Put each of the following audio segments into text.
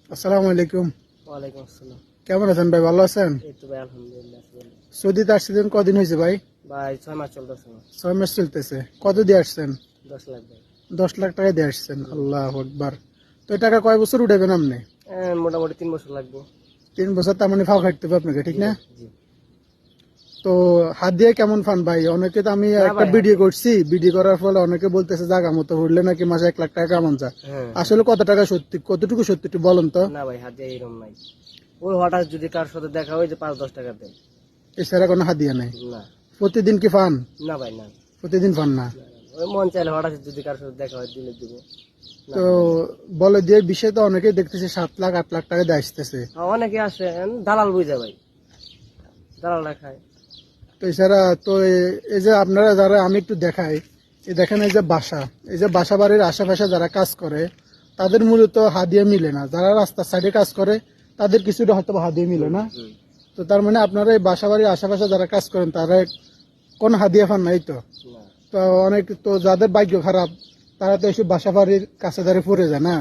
আসসালামু আলাইকুম। ওয়ালাইকুম আসসালাম। কেমন আছেন ভাই? ভালো আছেন? এই তো ভাই আলহামদুলিল্লাহ আছি ভালো। সৌদিতে আসছেন কদিন হয়েছে ভাই? ভাই 6 মাস চলতেছে আমার। 6 মাস চলতেছে। কত দিয়ে আসছেন? 10 লাখ ভাই। 10 লাখ টাকা দিয়ে আসছেন। আল্লাহু আকবার। তো এই টাকা কয় বছর উঠাবেন আপনি? মোটামুটি 3 বছর লাগবে। 3 বছর, তার মানে ফাও খাটতে হবে আপনাকে, ঠিক জি না? ভাই, জি। তো হাত দিয়ে কেমন ফান ভাই? অনেকে তো আমি না একটা ভাই, ভিডিও করছি, ভিডিও করার ফলে অনেকে বলতেছে জাগা মতো উঠলে নাকি মাসে 1 লাখ টাকা কামান যায়। হ্যাঁ, আসলে কত টাকা সত্যি, কতটুকু সত্যি একটু বলেন তো। না ভাই হাত দিয়ে এরকম নাই। ওই হঠাৎ যদি কার সাথে দেখা হয় যে 5-10 টাকা দেন। এছাড়া কোনো হাদিয়া নাই। না, প্রতিদিন কি ফান? না ভাই না। প্রতিদিন ফান না। ওই মন চাইলে হঠাৎ যদি কার সাথে দেখা হয় দিলে দিব। না তো দিলে না। বলে দিয়ে বিষয়ে তো অনেকেই দেখতেছে 7 লাখ 8 লাখ টাকা দিয়ে আসতেছে। অনেকে আসে দালাল বুঝা ভাই। দালালরা খায়। তো এছাড়া তো এই যে আপনারা যারা, আমি একটু দেখাই, এই দেখেন এই যে বাসা, এই যে বাসা বাড়ির আশেপাশে যারা কাজ করে তাদের মূলত হাদিয়া মিলে না। যারা রাস্তার সাইডে কাজ করে তাদের কিছুটা হয়তো হাদিয়া মিলে না। হুম। তো তার মানে আপনারা এই বাসা বাড়ির আশেপাশে যারা কাজ করেন তারা কোন হাদিয়া পান নাই তো। না। তো অনেক তো যাদের ভাগ্য খারাপ তারা তো এসব বাসা বাড়ির কাছে ধারে পড়ে যায় না।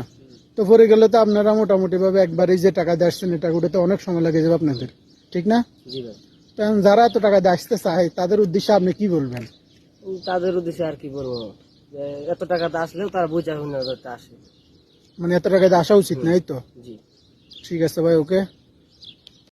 তো পড়ে গেলে তো আপনারা মোটামুটি ভাবে একবারই যে টাকা দিয়ে আসছেন এটা উঠে তো অনেক সময় লেগে যাবে আপনাদের, ঠিক না? জি ভাই। তো এখন যারা এত টাকা দিয়ে আসতে চায় তাদের উদ্দেশ্যে আপনি কি বলবেন? তাদের উদ্দেশ্যে আর কি বলবো, যে এত টাকাতে আসলেও তারা বুঝা শুনে আসে। মানে এত টাকা দিয়ে আসা উচিত নাই তো। জি। ঠিক আছে ভাই, ওকে।